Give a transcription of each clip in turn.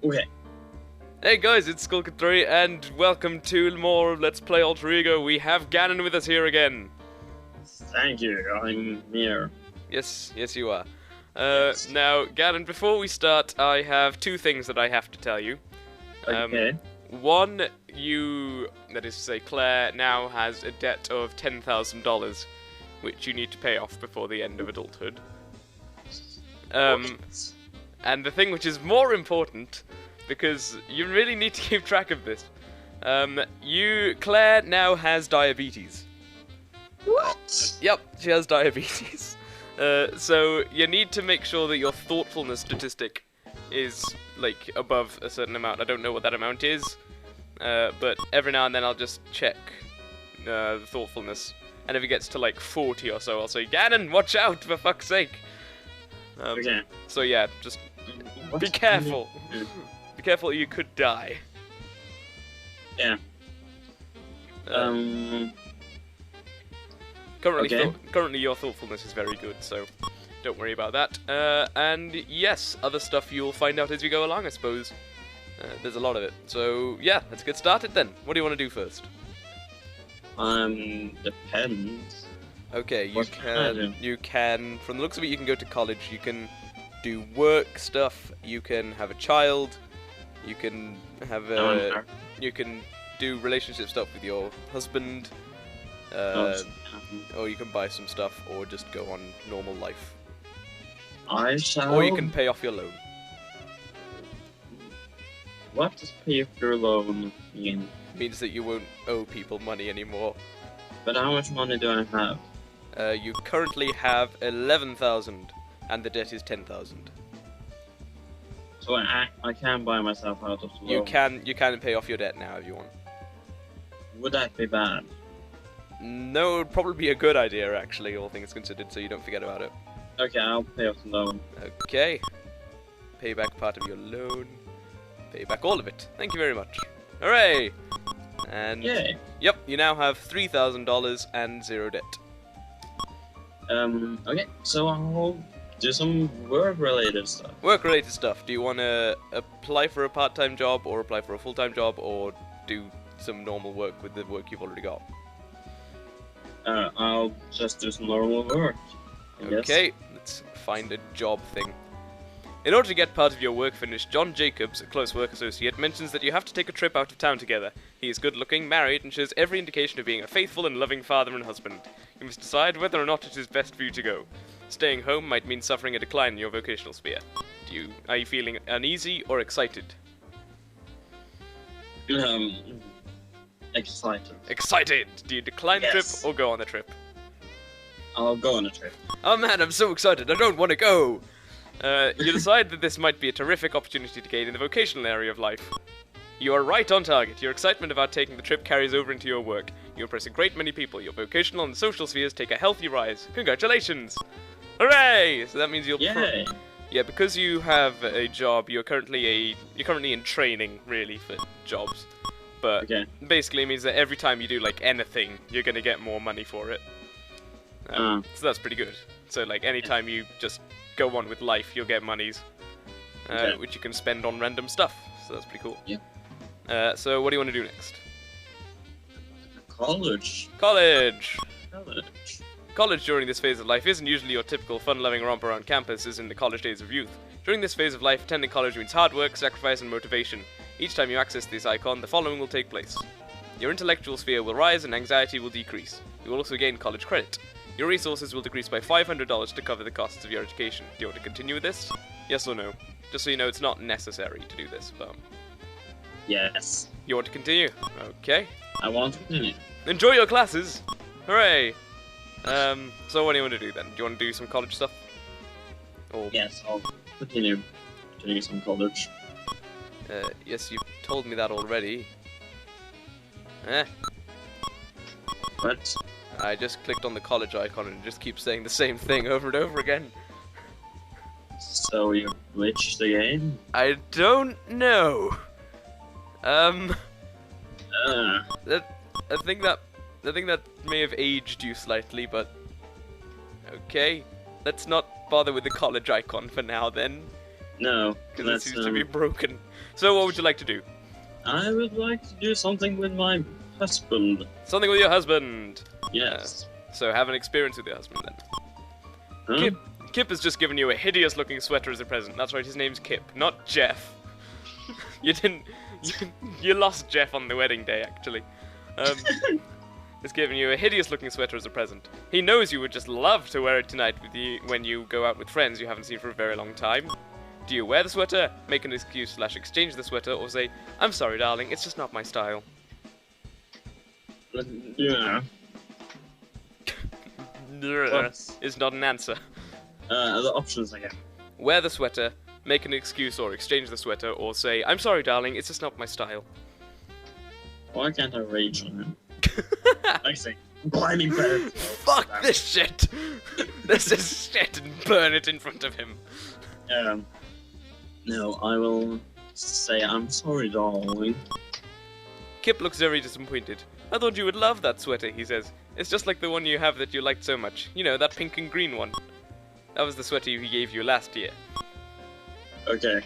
Okay. Hey guys, it's Skullcat3 and welcome to more Let's Play AlterEgo. We have Ganon with us here again. Thank you, I'm here. Yes, you are. Yes. Now, Ganon, before we start, I have two things that I have to tell you. Okay. One, that is to say, Claire now has a debt of $10,000, which you need to pay off before the end of adulthood. And the thing which is more important, because you really need to keep track of this, Claire now has diabetes. What? Yep, she has diabetes. So you need to make sure that your thoughtfulness statistic is, like, above a certain amount. I don't know what that amount is, but every now and then I'll just check the thoughtfulness. And if it gets to, like, 40 or so, I'll say, Ganon, watch out, for fuck's sake! Okay. So yeah, just What? be careful. Be careful, you could die. Yeah. Currently your thoughtfulness is very good, so don't worry about that. And yes, other stuff you'll find out as you go along, I suppose. There's a lot of it. So yeah, let's get started then. What do you want to do first? Depends. Okay, What can I do? you can, from the looks of it, you can go to college, you can do work stuff, you can have a child, you can have you can do relationship stuff with your husband, or you can buy some stuff, or just go on normal life. I shall... Or you can pay off your loan. What does pay for your loan mean? Means that you won't owe people money anymore. But how much money do I have? You currently have 11,000, and the debt is 10,000. So I can buy myself out of the loan. You can pay off your debt now if you want. Would that be bad? No, it would probably be a good idea, actually, all things considered, so you don't forget about it. Okay, I'll pay off the loan. Okay. Pay back part of your loan. Pay back all of it. Thank you very much. Hooray! And Yay. yep, you now have $3,000 and 0 debt. Okay, so I'll do some work-related stuff. Work-related stuff. Do you want to apply for a part-time job, or apply for a full-time job, or do some normal work with the work you've already got? I'll just do some normal work. I guess. Okay, let's find a job thing. In order to get part of your work finished, John Jacobs, a close work associate, mentions that you have to take a trip out of town together. He is good-looking, married, and shows every indication of being a faithful and loving father and husband. You must decide whether or not it is best for you to go. Staying home might mean suffering a decline in your vocational sphere. Are you feeling uneasy or excited? Excited. Excited! Do you decline the trip Yes. or go on the trip? I'll go on a trip. Oh man, I'm so excited, I don't want to go! You decide that this might be a terrific opportunity to gain in the vocational area of life. You are right on target. Your excitement about taking the trip carries over into your work. You impress a great many people. Your vocational and social spheres take a healthy rise. Congratulations! Hooray! So that means you'll... Yay! Yeah, because you have a job, you're currently in training, really, for jobs. But Okay. basically it means that every time you do, like, anything, you're gonna get more money for it. So that's pretty good. So, like, anytime you just go on with life, you'll get monies, Okay. which you can spend on random stuff. So that's pretty cool. Yeah. So what do you want to do next? College. College! College. College during this phase of life isn't usually your typical fun-loving romp around campus as in the college days of youth. During this phase of life, attending college means hard work, sacrifice, and motivation. Each time you access this icon, the following will take place. Your intellectual sphere will rise and anxiety will decrease. You will also gain college credit. Your resources will decrease by $500 to cover the costs of your education. Do you want to continue with this? Yes or no? Just so you know, it's not necessary to do this, but... Yes. You want to continue? Okay. I want to continue. Enjoy your classes! Hooray! So what do you want to do then? Do you want to do some college stuff? Or, Yes, I'll continue doing some college. yes, you've told me that already. Eh, But I just clicked on the college icon and it just keeps saying the same thing over and over again. so you glitched the game? I don't know. I think that may have aged you slightly, but okay. Let's not bother with the college icon for now then. No, Because it seems to be broken. So what would you like to do? I would like to do something with my husband. Something with your husband. Yes. So have an experience with your husband then. Huh? Kip has just given you a hideous-looking sweater as a present. That's right, his name's Kip, not Jeff. You didn't. You lost Jeff on the wedding day, actually. He's given you a hideous-looking sweater as a present. He knows you would just love to wear it tonight with you when you go out with friends you haven't seen for a very long time. Do you wear the sweater, make an excuse / exchange the sweater, or say, "I'm sorry, darling, it's just not my style"? Yeah. Is not an answer. The options again. Wear the sweater, make an excuse or exchange the sweater, or say, "I'm sorry, darling, it's just not my style." Why can't I rage on him? I say, blinding bird. Fuck this shit! This is shit, and burn it in front of him. No, I will say, "I'm sorry, darling." Kip looks very disappointed. "I thought you would love that sweater," he says. "It's just like the one you have that you liked so much. You know, that pink and green one. That was the sweater he gave you last year." Okay.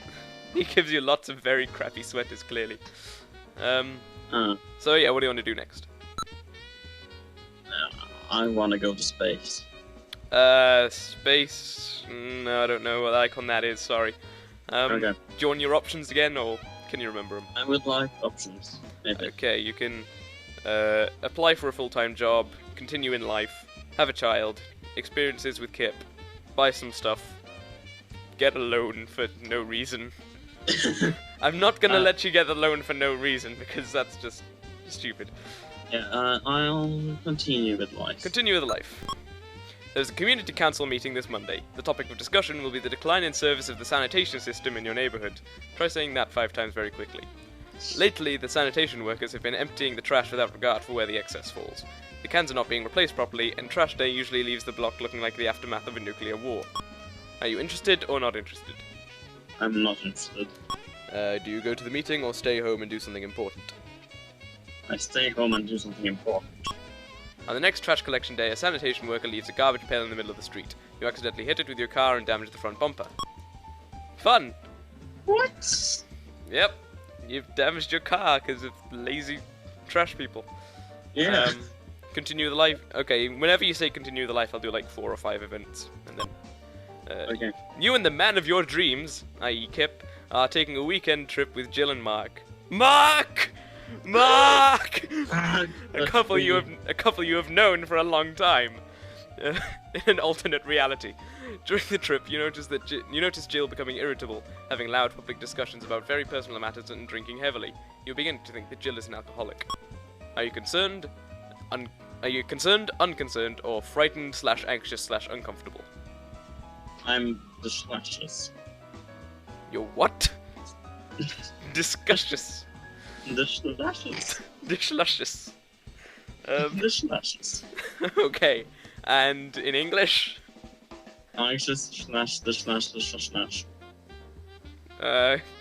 He gives you lots of very crappy sweaters, clearly. So yeah, what do you want to do next? I want to go to space. Space... No, I don't know what icon that is, sorry. Okay. Do you want your options again, or can you remember them? I would like options, maybe. Okay, you can apply for a full-time job, continue in life, have a child, experiences with Kip, buy some stuff, get a loan for no reason. I'm not gonna let you get the loan for no reason, because that's just stupid. Yeah, I'll continue with life. Continue with life. There's a community council meeting this Monday. The topic of discussion will be the decline in service of the sanitation system in your neighborhood. Try saying that 5 times very quickly. Lately, the sanitation workers have been emptying the trash without regard for where the excess falls. The cans are not being replaced properly, and trash day usually leaves the block looking like the aftermath of a nuclear war. Are you interested or not interested? I'm not interested. Do you go to the meeting or stay home and do something important? I stay home and do something important. On the next trash collection day, a sanitation worker leaves a garbage pail in the middle of the street. You accidentally hit it with your car and damage the front bumper. Fun! What? Yep, you've damaged your car because of lazy trash people. Yeah. Continue the life. Okay, whenever you say continue the life, I'll do like 4 or 5 events, and then. Okay. You and the man of your dreams, i.e. Kip, are taking a weekend trip with Jill and Mark. Mark! A couple you have known for a long time. In an alternate reality. During the trip, you notice Jill becoming irritable, having loud public discussions about very personal matters and drinking heavily. You begin to think that Jill is an alcoholic. Are you concerned, unconcerned, or frightened / anxious / uncomfortable? I'm disluscious. You're what? Disguscious. Disluscious. Disluscious. Disluscious. Okay. And in English? Anxious / dislush.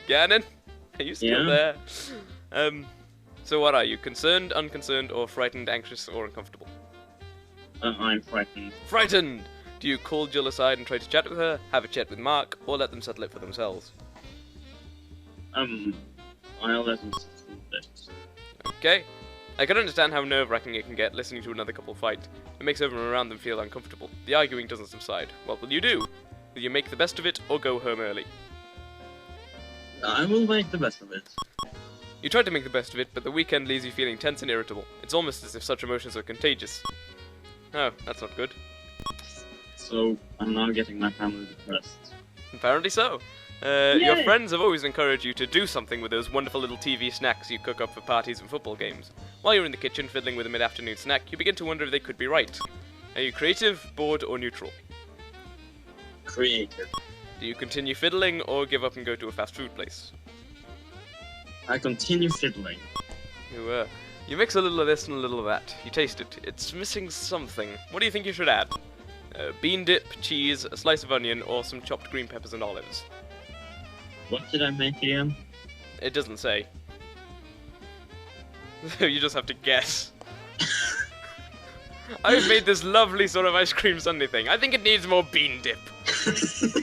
Ganon? Are you still Yeah. there? So what are you? Concerned, unconcerned, or frightened, anxious, or uncomfortable? I'm frightened. Frightened! Do you call Jill aside and try to chat with her, have a chat with Mark, or let them settle it for themselves? I'll let him settle it. Okay. I can understand how nerve-wracking it can get listening to another couple fight. It makes everyone around them feel uncomfortable. The arguing doesn't subside. What will you do? Will you make the best of it, or go home early? I will make the best of it. You try to make the best of it, but the weekend leaves you feeling tense and irritable. It's almost as if such emotions are contagious. Oh, that's not good. So, I'm now getting my family depressed. Apparently so. Your friends have always encouraged you to do something with those wonderful little TV snacks you cook up for parties and football games. While you're in the kitchen fiddling with a mid-afternoon snack, you begin to wonder if they could be right. Are you creative, bored, or neutral? Creative. Do you continue fiddling, or give up and go to a fast food place? I continue fiddling. You mix a little of this and a little of that. You taste it. It's missing something. What do you think you should add? Bean dip, cheese, a slice of onion, or some chopped green peppers and olives? What did I make again? It doesn't say. So you just have to guess. I've made this lovely sort of ice cream sundae thing. I think it needs more bean dip.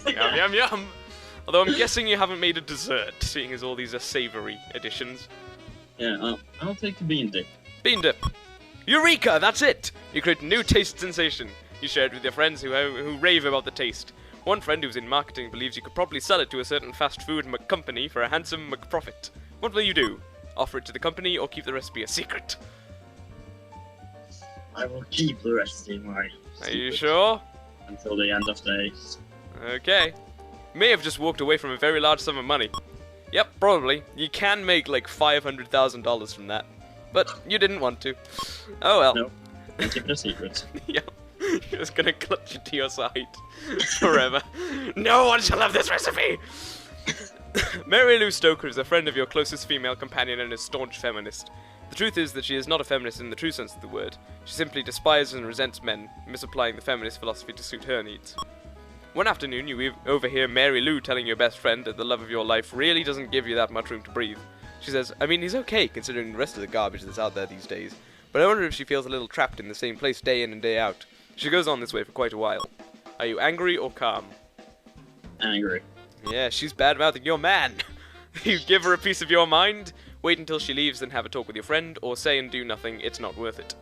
Yum, yum, yum. Although I'm guessing you haven't made a dessert, seeing as all these are savoury additions. Yeah, I'll take the bean dip. Bean dip. Eureka! That's it! You create a new taste sensation. You share it with your friends who rave about the taste. One friend who's in marketing believes you could probably sell it to a certain fast food company for a handsome profit. What will you do? Offer it to the company or keep the recipe a secret? I will keep the recipe my Are you sure? until the end of days. Okay. May have just walked away from a very large sum of money. Yep, probably. You can make like $500,000 from that. But you didn't want to. Oh well. No, I'll keep it a secret. Yep. You're just gonna clutch it to your side forever. No one shall have this recipe! Mary Lou Stoker is a friend of your closest female companion and a staunch feminist. The truth is that she is not a feminist in the true sense of the word. She simply despises and resents men, misapplying the feminist philosophy to suit her needs. One afternoon, you overhear Mary Lou telling your best friend that the love of your life really doesn't give you that much room to breathe. She says, I mean, he's okay considering the rest of the garbage that's out there these days, but I wonder if she feels a little trapped in the same place day in and day out. She goes on this way for quite a while. Are you angry or calm? Angry. Yeah, she's bad-mouthing your man. You give her a piece of your mind, wait until she leaves, then have a talk with your friend, or say and do nothing, it's not worth it.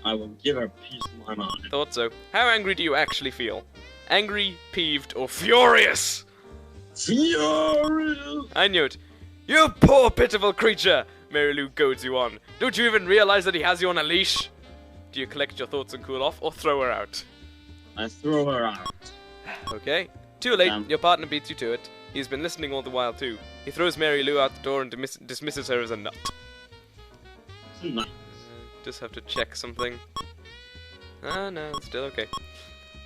I will give her a piece of my mind. Thought so. How angry do you actually feel? Angry, peeved, or furious? Furious! I knew it. You poor pitiful creature! Mary Lou goads you on. Don't you even realize that he has you on a leash? Do you collect your thoughts and cool off, or throw her out? I throw her out. Okay. Too late, your partner beats you to it. He's been listening all the while too. He throws Mary Lou out the door and dismisses her as a nut. Nice. Just have to check something. Ah, no, it's still okay.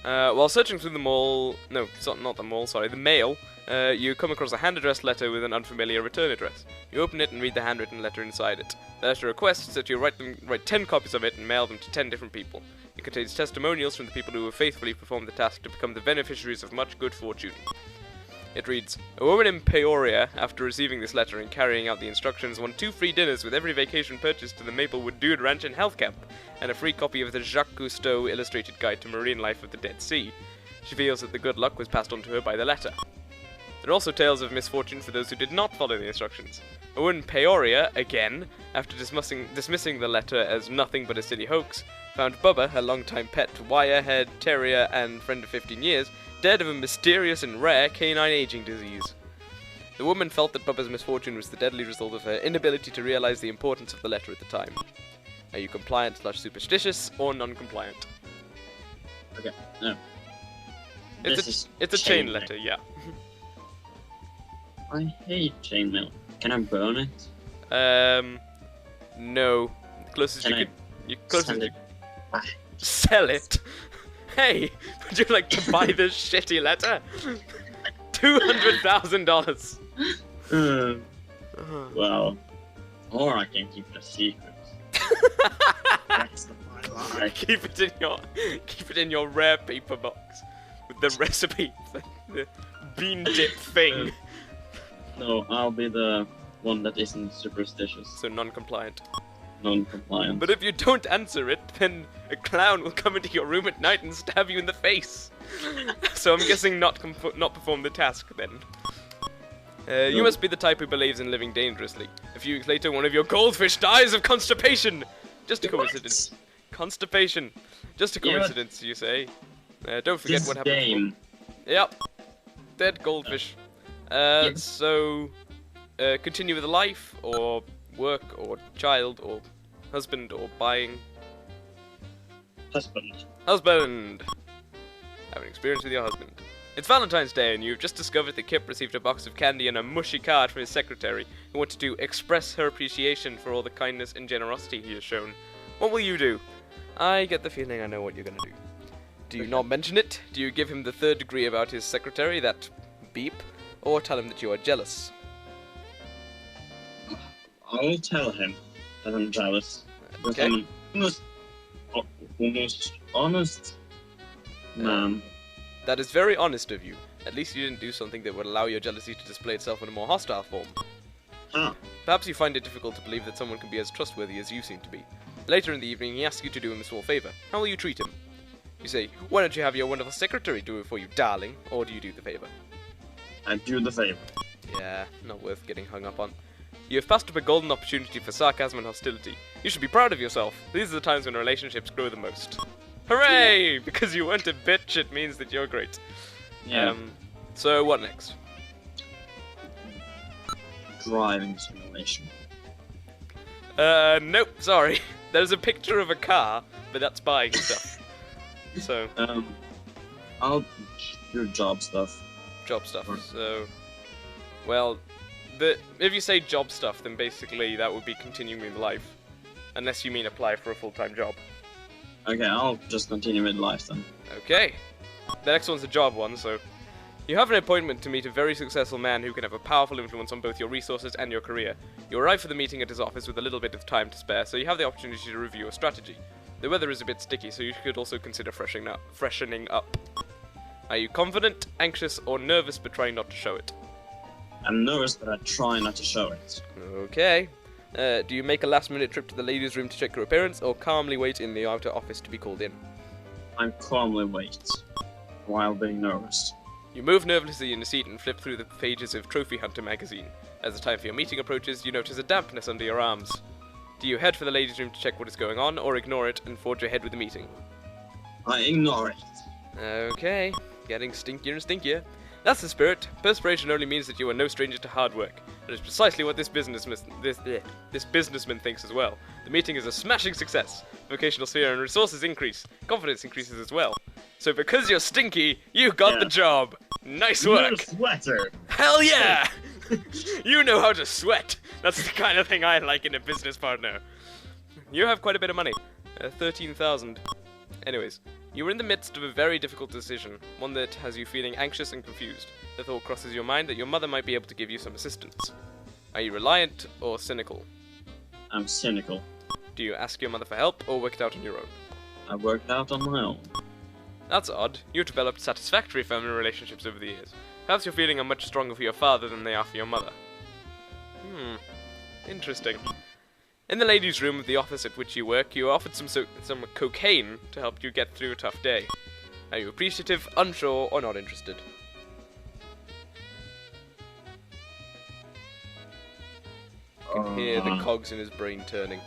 While searching through the mall... No, it's not the mall, sorry, the mail, you come across a hand-addressed letter with an unfamiliar return address. You open it and read the handwritten letter inside it. The letter requests that you write 10 copies of it and mail them to 10 different people. It contains testimonials from the people who have faithfully performed the task to become the beneficiaries of much good fortune. It reads, a woman in Peoria, after receiving this letter and carrying out the instructions, won 2 free dinners with every vacation purchase to the Maplewood Dude Ranch and Health Camp, and a free copy of the Jacques Cousteau Illustrated Guide to Marine Life of the Dead Sea. She feels that the good luck was passed on to her by the letter. There are also tales of misfortune for those who did not follow the instructions. A woman in Peoria, again, after dismissing the letter as nothing but a silly hoax, found Bubba, her longtime pet, wire-haired terrier and friend of 15 years, dead of a mysterious and rare canine aging disease. The woman felt that Bubba's misfortune was the deadly result of her inability to realize the importance of the letter at the time. Are you compliant/superstitious or non-compliant? Okay, no. It's a chain letter, yeah. I hate chainmail. Can I burn it? No. Closest Can you I could. send it back? Sell it. Hey, would you like to buy this shitty letter? $200,000. Well, or I can keep it a secret. That's my life. Keep it in your rare paper box with the recipe for the bean dip thing. No, I'll be the one that isn't superstitious. So non-compliant. Non-compliant. But if you don't answer it, then a clown will come into your room at night and stab you in the face. So I'm guessing not perform the task then. You must be the type who believes in living dangerously. A few weeks later, one of your goldfish dies of constipation. Just a coincidence. Constipation. Just a coincidence, you say. Don't forget what happened. Game. Yep. Dead goldfish. So, continue with life, or work, or child, or husband, or buying. Husband. Husband! Have an experience with your husband. It's Valentine's Day, and you've just discovered that Kip received a box of candy and a mushy card from his secretary, who wanted to express her appreciation for all the kindness and generosity he has shown. What will you do? I get the feeling I know what you're gonna do. Do you not mention it? Do you give him the third degree about his secretary, that beep? Or tell him that you are jealous? I'll tell him that I'm jealous. Because Okay. I'm honest man. That is very honest of you. At least you didn't do something that would allow your jealousy to display itself in a more hostile form. Ah, Perhaps you find it difficult to believe that someone can be as trustworthy as you seem to be. Later in the evening, he asks you to do him a small favor. How will you treat him? You say, why don't you have your wonderful secretary do it for you, darling? Or do you do the favor? I do the favor. Yeah, not worth getting hung up on. You have passed up a golden opportunity for sarcasm and hostility. You should be proud of yourself. These are the times when relationships grow the most. Hooray! Because you weren't a bitch, it means that you're great. Yeah. So what next? Driving simulation. Nope, sorry. There's a picture of a car, but that's buying stuff. So, I'll do job stuff. job stuff. So, well, if you say job stuff, then basically that would be continuing in life. Unless you mean apply for a full-time job. Okay, I'll just continue with life then. Okay. The next one's a job one, so... You have an appointment to meet a very successful man who can have a powerful influence on both your resources and your career. You arrive for the meeting at his office with a little bit of time to spare, so you have the opportunity to review a strategy. The weather is a bit sticky, so you could also consider freshening up. Are you confident, anxious, or nervous but trying not to show it? I'm nervous, but I try not to show it. Okay. Do you make a last-minute trip to the ladies' room to check your appearance, or calmly wait in the outer office to be called in? I calmly wait, while being nervous. You move nervously in the seat and flip through the pages of Trophy Hunter magazine. As the time for your meeting approaches, you notice a dampness under your arms. Do you head for the ladies' room to check what is going on, or ignore it and forge ahead with the meeting? I ignore it. Okay, getting stinkier and stinkier. That's the spirit. Perspiration only means that you are no stranger to hard work. That is precisely what this businessman thinks as well. The meeting is a smashing success. Vocational sphere and resources increase. Confidence increases as well. So because you're stinky, you got the job. Nice work. You're a sweater. Hell yeah! You know how to sweat. That's the kind of thing I like in a business partner. You have quite a bit of money. 13,000. Anyways, you are in the midst of a very difficult decision, one that has you feeling anxious and confused. The thought crosses your mind that your mother might be able to give you some assistance. Are you reliant or cynical? I'm cynical. Do you ask your mother for help or work it out on your own? I worked out on my own. That's odd. You've developed satisfactory family relationships over the years. Perhaps your feelings are much stronger for your father than they are for your mother. Interesting. In the ladies' room of the office at which you work, you are offered some cocaine to help you get through a tough day. Are you appreciative, unsure, or not interested? You can hear the cogs in his brain turning.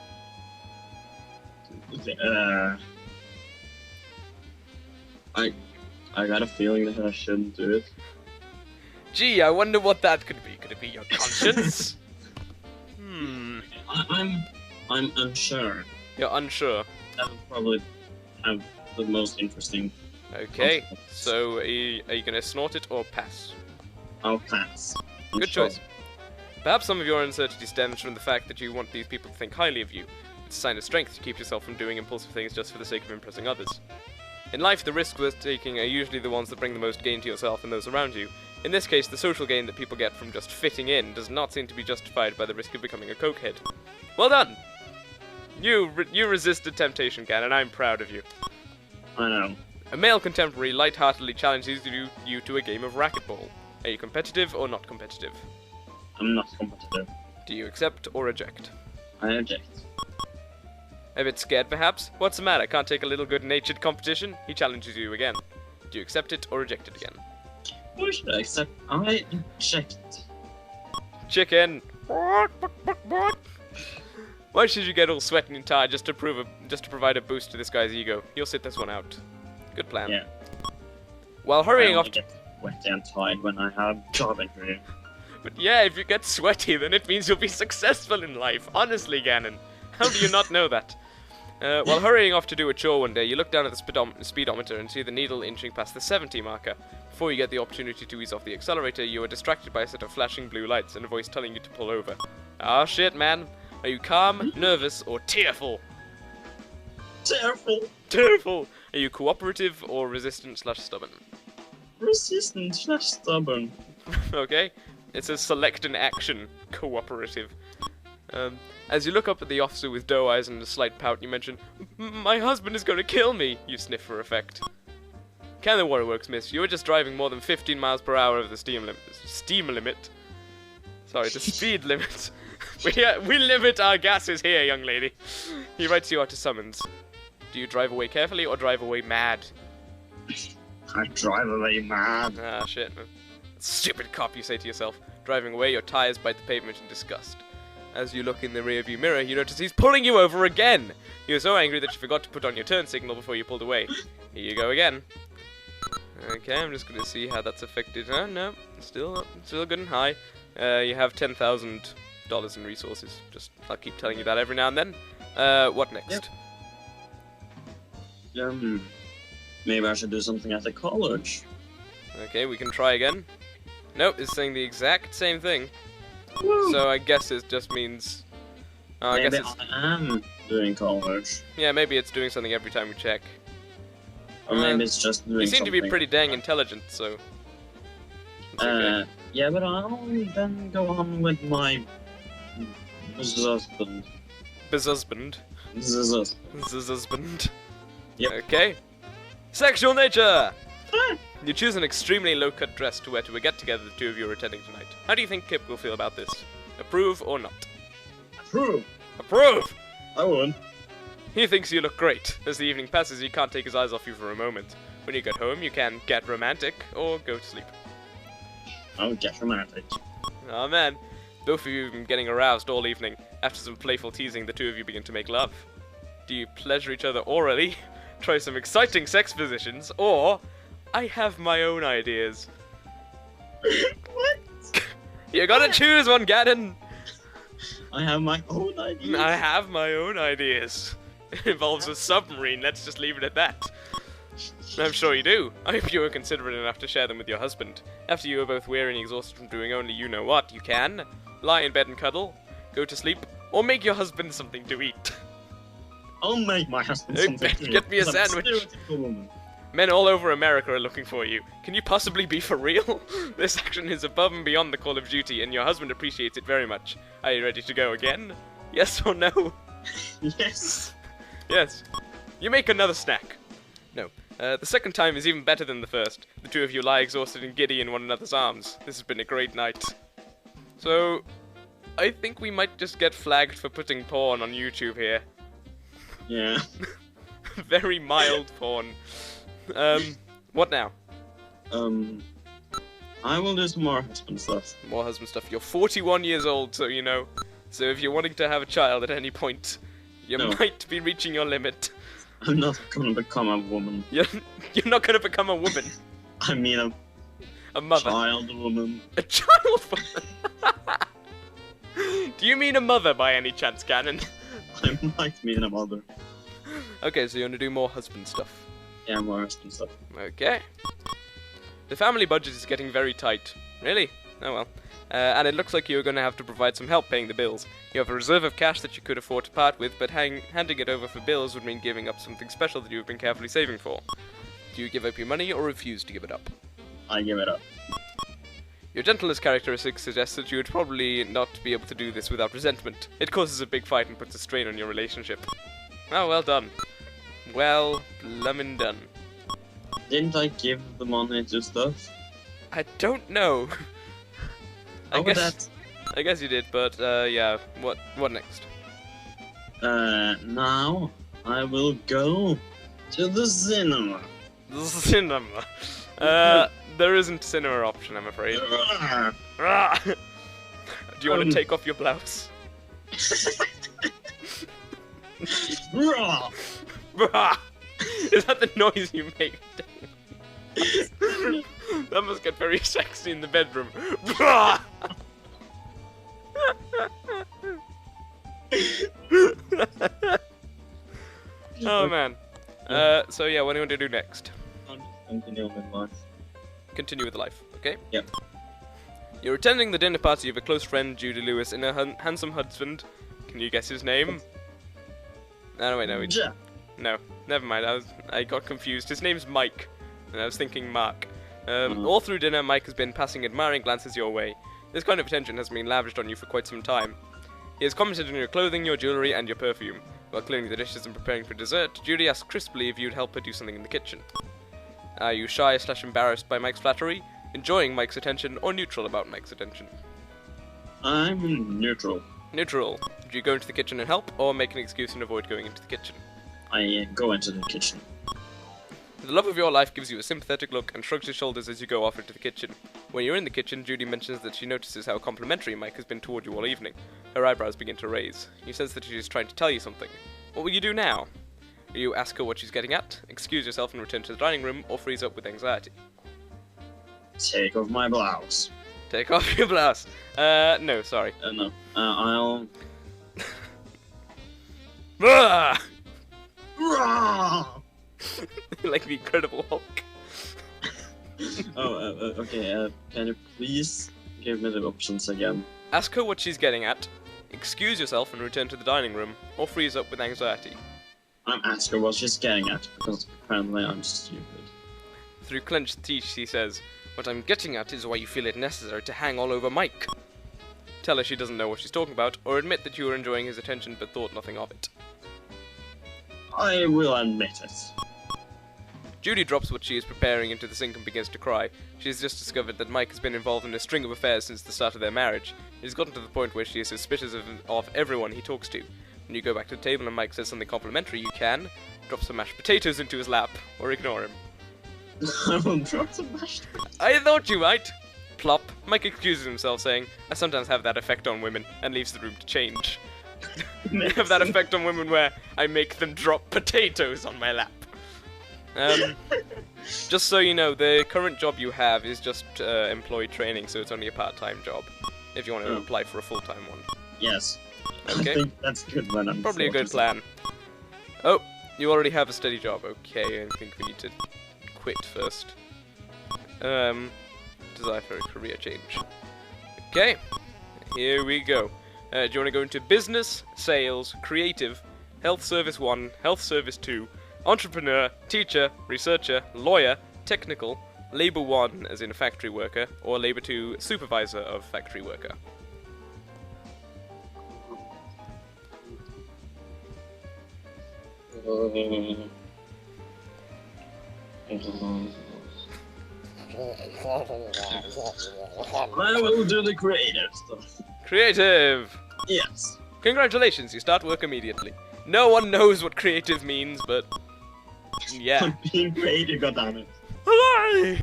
I got a feeling that I shouldn't do it. Gee, I wonder what that could be. Could it be your conscience? I'm unsure. You're unsure. That would probably have the most interesting. Okay, consequences. so are you gonna snort it or pass? I'll pass. I'm Good sure. choice. Perhaps some of your uncertainty stems from the fact that you want these people to think highly of you. It's a sign of strength to keep yourself from doing impulsive things just for the sake of impressing others. In life, the risks worth taking are usually the ones that bring the most gain to yourself and those around you. In this case, the social gain that people get from just fitting in does not seem to be justified by the risk of becoming a cokehead. Well done! You resisted temptation, Ganon, and I'm proud of you. I know. A male contemporary lightheartedly challenges you to a game of racquetball. Are you competitive or not competitive? I'm not competitive. Do you accept or reject? I object. A bit scared, perhaps? What's the matter? Can't take a little good-natured competition? He challenges you again. Do you accept it or reject it again? Why should I accept? I object. Chicken! Why should you get all sweaty and tired just to provide a boost to this guy's ego? You'll sit this one out. Good plan. Yeah. While hurrying I off only get wet and tired when I have job interview. But yeah, if you get sweaty, then it means you'll be successful in life. Honestly, Ganon. How do you not know that? While hurrying off to do a chore one day, you look down at the speedometer and see the needle inching past the 70 marker. Before you get the opportunity to ease off the accelerator, you are distracted by a set of flashing blue lights and a voice telling you to pull over. Ah, shit, man. Are you calm, nervous, or tearful? Tearful. Tearful! Are you cooperative or resistant/stubborn? Resistant/stubborn. Okay. It says select an action. Cooperative. As you look up at the officer with doe eyes and a slight pout, you mention, "My husband is going to kill me," you sniff for effect. Can the waterworks, miss? You were just driving more than 15 miles per hour over the steam limit. Sorry, the speed limit. We limit our gases here, young lady. He writes you out a summons. Do you drive away carefully or drive away mad? I drive away mad. Ah, shit. Stupid cop, you say to yourself. Driving away, your tires bite the pavement in disgust. As you look in the rearview mirror, you notice he's pulling you over again! You're so angry that you forgot to put on your turn signal before you pulled away. Here you go again. Okay, I'm just gonna see how that's affected. No, still good and high. You have $10,000 in resources. I'll keep telling you that every now and then. What next? Yep. Maybe I should do something at the college. Okay, we can try again. Nope, it's saying the exact same thing. Woo. So I guess it just means... I Maybe guess I am doing college. yeah, maybe it's doing something every time we check. Or maybe it's just doing You something. seem to be pretty dang intelligent, so... It's okay. Yeah, but I'll then go on with my... husband. Husband. Husband. Yep. Okay. Sexual nature! You choose an extremely low-cut dress to wear to a get-together the two of you are attending tonight. How do you think Kip will feel about this? Approve or not? Approve! Approve! I would. He thinks you look great. As the evening passes, he can't take his eyes off you for a moment. When you get home, you can get romantic or go to sleep. I'll get romantic. Oh man, both of you have been getting aroused all evening. After some playful teasing, the two of you begin to make love. Do you pleasure each other orally, try some exciting sex positions, or... I have my own ideas. What? You gotta choose one, Ganon! I have my own ideas. I have my own ideas. It involves a submarine, let's just leave it at that. I'm sure you do. I hope you are considerate enough to share them with your husband. After you are both weary and exhausted from doing only you know what, you can lie in bed and cuddle, go to sleep, or make your husband something to eat. I'll make my husband something to eat, Get me a 'cause I'm sandwich. stereotypical woman. Men all over America are looking for you. Can you possibly be for real? This action is above and beyond the call of duty, and your husband appreciates it very much. Are you ready to go again? Yes or no? Yes. Yes. You make another snack. No. The second time is even better than the first. The two of you lie exhausted and giddy in one another's arms. This has been a great night. So, I think we might just get flagged for putting porn on YouTube here. Yeah. Very mild porn. What now? I will do some more husband stuff. More husband stuff. You're 41 years old, so you know. So if you're wanting to have a child at any point, you might be reaching your limit. I'm not gonna become a woman. You're not gonna become a woman. I mean A mother. child woman. A child woman? Do you mean a mother by any chance, Ganon? I might mean a mother. Okay, so you want to do more husband stuff. Yeah, more husband stuff. Okay. The family budget is getting very tight. Really? Oh well. And it looks like you're going to have to provide some help paying the bills. You have a reserve of cash that you could afford to part with, but handing it over for bills would mean giving up something special that you have been carefully saving for. Do you give up your money or refuse to give it up? I give it up. Your gentleness characteristic suggests that you would probably not be able to do this without resentment. It causes a big fight and puts a strain on your relationship. Oh, well done. Well, blummin' done. Didn't I give the money to stuff? I don't know. I guess you did, but yeah. What next? Now I will go to the cinema. Cinema. There isn't cinema option, I'm afraid. Do you want to take off your blouse? Is that the noise you make? That must get very sexy in the bedroom. Oh man. So yeah, what do you want to do next? I'll just continue with life. Continue with life, okay? Yep. You're attending the dinner party of a close friend, Judy Lewis, and her handsome husband. Can you guess his name? No, wait, no. Yeah. No, never mind. I got confused. His name's Mike, and I was thinking Mark. All through dinner, Mike has been passing admiring glances your way. This kind of attention has been lavished on you for quite some time. He has commented on your clothing, your jewellery, and your perfume. While cleaning the dishes and preparing for dessert, Judy asks crisply if you'd help her do something in the kitchen. Are you shy/embarrassed by Mike's flattery, enjoying Mike's attention, or neutral about Mike's attention? I'm neutral. Neutral. Do you go into the kitchen and help, or make an excuse and avoid going into the kitchen? I go into the kitchen. The love of your life gives you a sympathetic look and shrugs his shoulders as you go off into the kitchen. When you're in the kitchen, Judy mentions that she notices how complimentary Mike has been toward you all evening. Her eyebrows begin to raise. You sense that she's trying to tell you something. What will you do now? You ask her what she's getting at, excuse yourself and return to the dining room, or freeze up with anxiety. Take off my blouse. Take off your blouse. No, sorry. No. I'll... Ah! Rawr! Like the Incredible Hulk. Okay, can you please give me the options again? Ask her what she's getting at, excuse yourself and return to the dining room, or freeze up with anxiety. I'm asking what she's getting at, because apparently I'm stupid. Through clenched teeth, she says, "What I'm getting at is why you feel it necessary to hang all over Mike." Tell her she doesn't know what she's talking about, or admit that you were enjoying his attention but thought nothing of it. I will admit it. Judy drops what she is preparing into the sink and begins to cry. She has just discovered that Mike has been involved in a string of affairs since the start of their marriage. It has gotten to the point where she is suspicious of everyone he talks to. When you go back to the table and Mike says something complimentary, you can drop some mashed potatoes into his lap, or ignore him. I will drop some mashed potatoes. I thought you might! Plop. Mike excuses himself, saying, "I sometimes have that effect on women," and leaves the room to change. I have that effect on women where I make them drop potatoes on my lap. Just so you know, the current job you have is just employee training, so it's only a part-time job. If you want to apply for a full-time one. Yes. Okay. I think that's good when I'm Probably a good plan. Oh, you already have a steady job. Okay, I think we need to quit first. Desire for a career change. Okay, here we go. Do you want to go into business, sales, creative, health service 1, health service 2, entrepreneur, teacher, researcher, lawyer, technical, labor 1 as in factory worker, or labor 2 supervisor of factory worker? I will do the creative stuff. Creative! Yes. Congratulations, you start work immediately. No one knows what creative means, but yeah. I'm being creative, goddammit. Hi!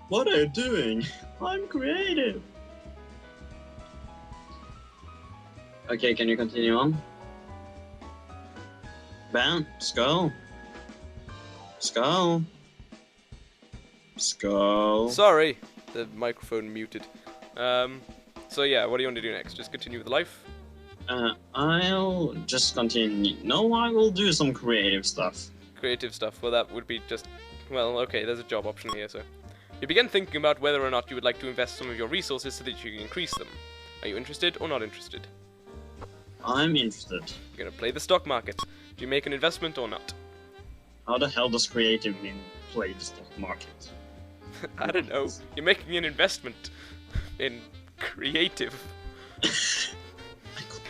What are you doing? I'm creative. Okay, can you continue on? Ben, skull. Skull. Skull. Sorry, the microphone muted. So yeah, what do you want to do next? Just continue with life? I'll just continue. No, I will do some creative stuff. Creative stuff, well that would be just... Well, okay, there's a job option here, so... You begin thinking about whether or not you would like to invest some of your resources so that you can increase them. Are you interested or not interested? I'm interested. You're gonna play the stock market. Do you make an investment or not? How the hell does creative mean play the stock market? I don't know. You're making an investment in creative.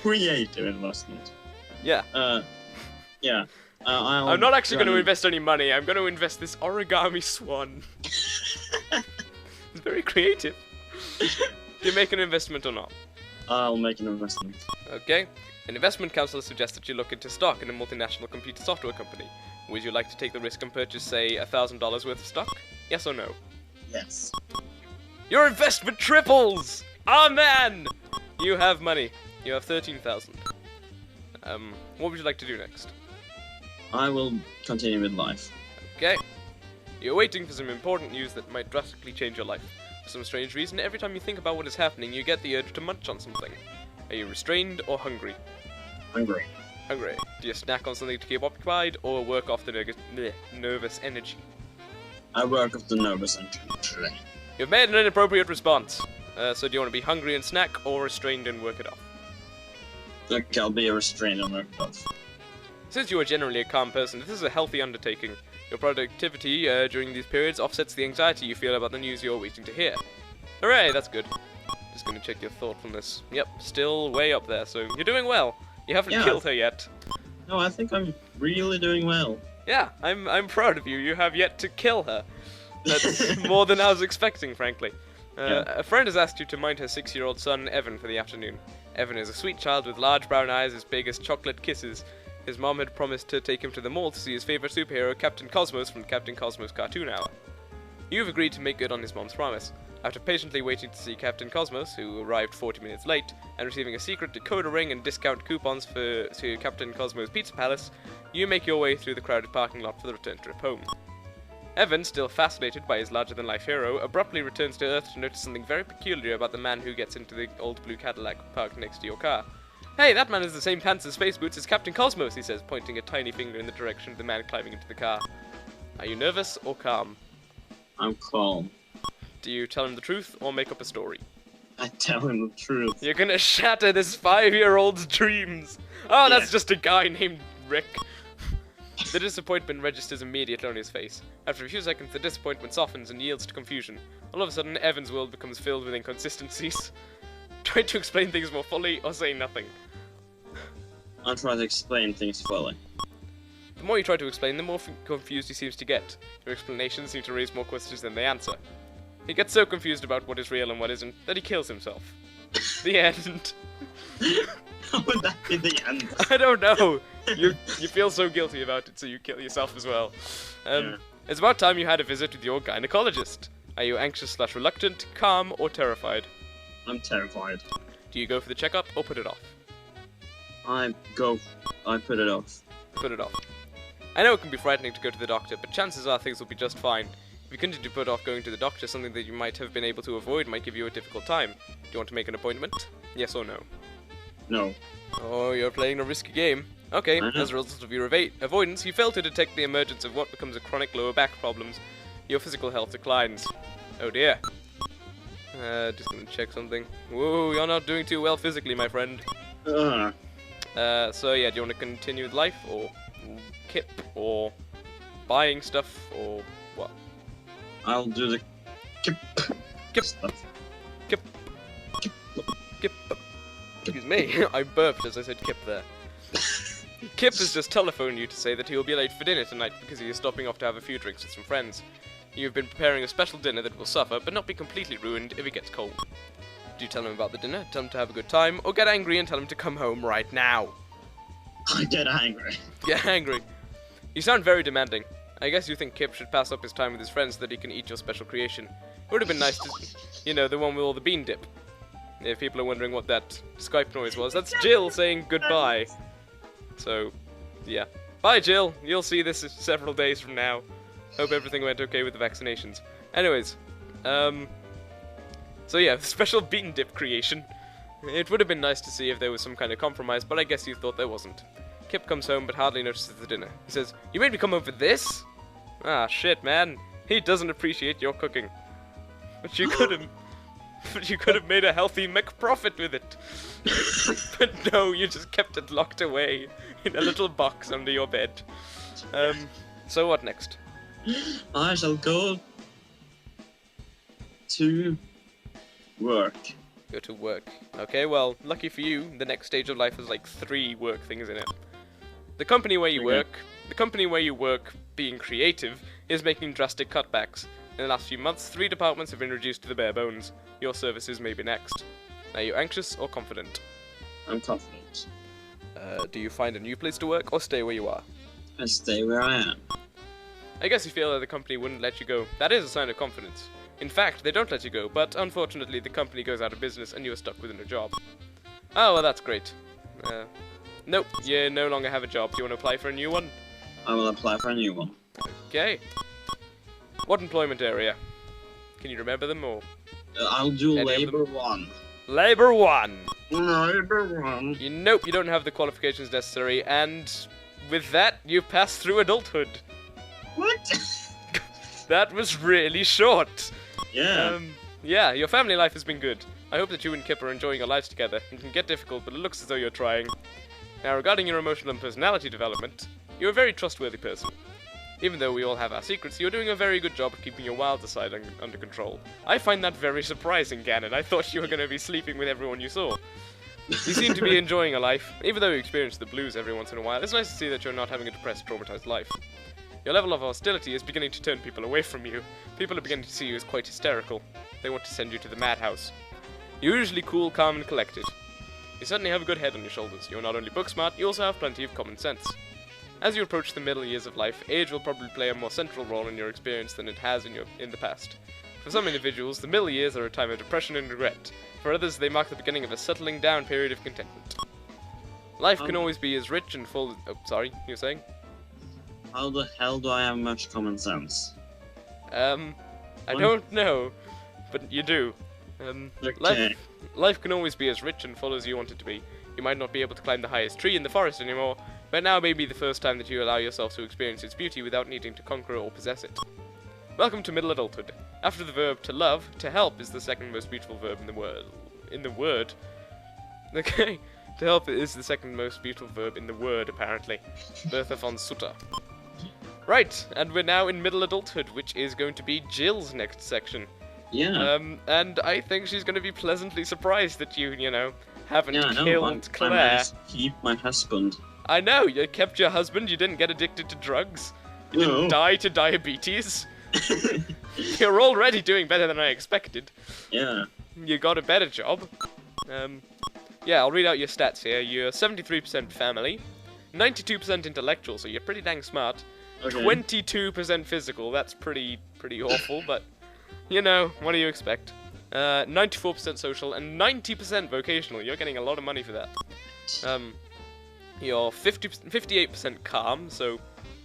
Creative investment. Yeah. Yeah. I'm not actually going to invest any money. I'm going to invest this origami swan. It's very creative. Do you make an investment or not? I'll make an investment. Okay. An investment counselor suggests that you look into stock in a multinational computer software company. Would you like to take the risk and purchase, say, $1,000 worth of stock? Yes or no? Yes. Your investment triples! Amen! You have money. You have 13,000. What would you like to do next? I will continue with life. Okay. You're waiting for some important news that might drastically change your life. For some strange reason, every time you think about what is happening, you get the urge to munch on something. Are you restrained or hungry? Hungry. Hungry. Do you snack on something to keep occupied, or work off the nervous energy? I work off the nervous energy. You've made an inappropriate response. So do you want to be hungry and snack, or restrained and work it off? Okay, I'll be restrained and work it off. Since you are generally a calm person, this is a healthy undertaking. Your productivity during these periods offsets the anxiety you feel about the news you're waiting to hear. Hooray, that's good. Just gonna check your thoughtfulness. Yep, still way up there, so you're doing well. You haven't killed her yet. No, I think I'm really doing well. Yeah, I'm proud of you. You have yet to kill her. That's more than I was expecting, frankly. A friend has asked you to mind her 6-year-old son, Evan, for the afternoon. Evan is a sweet child with large brown eyes as big as chocolate kisses. His mom had promised to take him to the mall to see his favorite superhero, Captain Cosmos, from Captain Cosmos Cartoon Hour. You've agreed to make good on his mom's promise. After patiently waiting to see Captain Cosmos, who arrived 40 minutes late, and receiving a secret decoder ring and discount coupons to Captain Cosmos' Pizza Palace, you make your way through the crowded parking lot for the return trip home. Evan, still fascinated by his larger-than-life hero, abruptly returns to Earth to notice something very peculiar about the man who gets into the old blue Cadillac parked next to your car. "Hey, that man has the same pants and space boots as Captain Cosmos," he says, pointing a tiny finger in the direction of the man climbing into the car. Are you nervous or calm? I'm calm. Do you tell him the truth or make up a story? I tell him the truth. You're gonna shatter this 5-year-old's dreams! Oh, that's Yeah. just a guy named Rick. The disappointment registers immediately on his face. After a few seconds, the disappointment softens and yields to confusion. All of a sudden, Evan's world becomes filled with inconsistencies. Try to explain things more fully or say nothing. I'll try to explain things fully. The more you try to explain, the more confused he seems to get. Your explanations seem to raise more questions than they answer. He gets so confused about what is real and what isn't that he kills himself. The end. How would that be the end? I don't know. You feel so guilty about it, so you kill yourself as well. Yeah. It's about time you had a visit with your gynecologist. Are you anxious/reluctant, calm, or terrified? I'm terrified. Do you go for the checkup or put it off? I put it off. Put it off. I know it can be frightening to go to the doctor, but chances are things will be just fine. If you continue to put off going to the doctor, something that you might have been able to avoid might give you a difficult time. Do you want to make an appointment? Yes or no? No. Oh, you're playing a risky game. Okay, as a result of your avoidance, you fail to detect the emergence of what becomes a chronic lower back problems. Your physical health declines. Oh dear. Just gonna check something. Whoa, you're not doing too well physically, my friend. Ugh. So yeah, do you want to continue with life, or kip, or buying stuff, or what? I'll do the kip Stuff. Kip. Kip. Excuse me, I burped as I said kip there. Kip has just telephoned you to say that he will be late for dinner tonight because he is stopping off to have a few drinks with some friends. You've been preparing a special dinner that will suffer, but not be completely ruined if it gets cold. Do you tell him about the dinner, tell him to have a good time, or get angry and tell him to come home right now? I get angry. Get angry. You sound very demanding. I guess you think Kip should pass up his time with his friends so that he can eat your special creation. It would have been nice to... You know, the one with all the bean dip. If people are wondering what that Skype noise was, that's Jill saying goodbye. So, yeah. Bye, Jill. You'll see this several days from now. Hope everything went okay with the vaccinations. Anyways, so yeah, special bean dip creation. It would have been nice to see if there was some kind of compromise, but I guess you thought there wasn't. Kip comes home but hardly notices the dinner. He says, "You made me come home for this?" Ah, shit, man. He doesn't appreciate your cooking. But you could have made a healthy McProfit with it. But no, you just kept it locked away in a little box under your bed. So what next? I shall go to work. Go to work. Okay, well, lucky for you, the next stage of life has like 3 work things in it. The company where you work, being creative, is making drastic cutbacks. In the last few months, 3 departments have been reduced to the bare bones. Your services may be next. Are you anxious or confident? I'm confident. Do you find a new place to work or stay where you are? I stay where I am. I guess you feel that the company wouldn't let you go. That is a sign of confidence. In fact, they don't let you go, but unfortunately the company goes out of business and you are stuck within a job. Oh, well, that's great. Nope, you no longer have a job. Do you want to apply for a new one? I will apply for a new one. Okay. What employment area? Can you remember them, or...? I'll do Any of labor 1. Labor 1! Labor 1. Nope, you don't have the qualifications necessary, and with that, you pass through adulthood. What? That was really short. Yeah. Yeah, your family life has been good. I hope that you and Kip are enjoying your lives together. It can get difficult, but it looks as though you're trying. Now, regarding your emotional and personality development, you're a very trustworthy person. Even though we all have our secrets, you're doing a very good job of keeping your wilder side under control. I find that very surprising, Ganon. I thought you were going to be sleeping with everyone you saw. You seem to be enjoying your life. Even though you experience the blues every once in a while, it's nice to see that you're not having a depressed, traumatized life. Your level of hostility is beginning to turn people away from you. People are beginning to see you as quite hysterical. They want to send you to the madhouse. You're usually cool, calm, and collected. You certainly have a good head on your shoulders. You're not only book smart, you also have plenty of common sense. As you approach the middle years of life, age will probably play a more central role in your experience than it has in the past. For some individuals, the middle years are a time of depression and regret. For others, they mark the beginning of a settling down period of contentment. Life can always be as rich and full... Oh, sorry, you were saying? How the hell do I have much common sense? I don't know, but you do. Okay. Life can always be as rich and full as you want it to be. You might not be able to climb the highest tree in the forest anymore, but now may be the first time that you allow yourself to experience its beauty without needing to conquer or possess it. Welcome to middle adulthood. After the verb to love, to help is the second most beautiful verb in the word. Okay, to help is the second most beautiful verb in the word, apparently. Bertha von Sutter. Right, and we're now in middle adulthood, which is going to be Jill's next section. Yeah. And I think she's going to be pleasantly surprised that you haven't Yeah, I know. killed Claire. I managed to keep my husband. I know, you kept your husband, you didn't get addicted to drugs, you didn't die to diabetes. You're already doing better than I expected. Yeah. You got a better job. Yeah, I'll read out your stats here. You're 73% family, 92% intellectual, so you're pretty dang smart. Okay. 22% physical, that's pretty awful, but, what do you expect? 94% social, and 90% vocational. You're getting a lot of money for that. You're 58% calm, so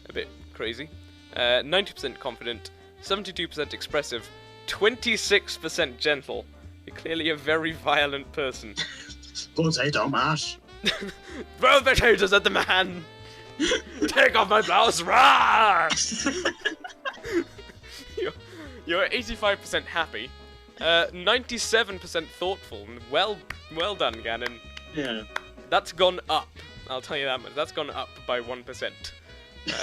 a bit crazy. 90% confident, 72% expressive, 26% gentle. You're clearly a very violent person. Potato mash. Throw potatoes at the man! Take off my blouse! Rah! You're 85% happy, 97% thoughtful. Well done, Ganon. Yeah. That's gone up. I'll tell you that much. That's gone up by 1%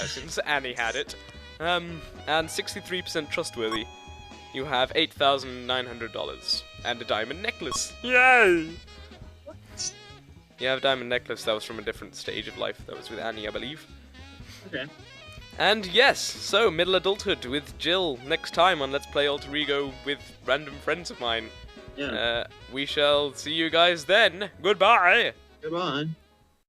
since Annie had it. And 63% trustworthy. You have $8,900 and a diamond necklace. Yay! You have a diamond necklace. That was from a different stage of life. That was with Annie, I believe. Okay. And yes, so middle adulthood with Jill next time on Let's Play AlterEgo with random friends of mine. Yeah. We shall see you guys then. Goodbye. Goodbye.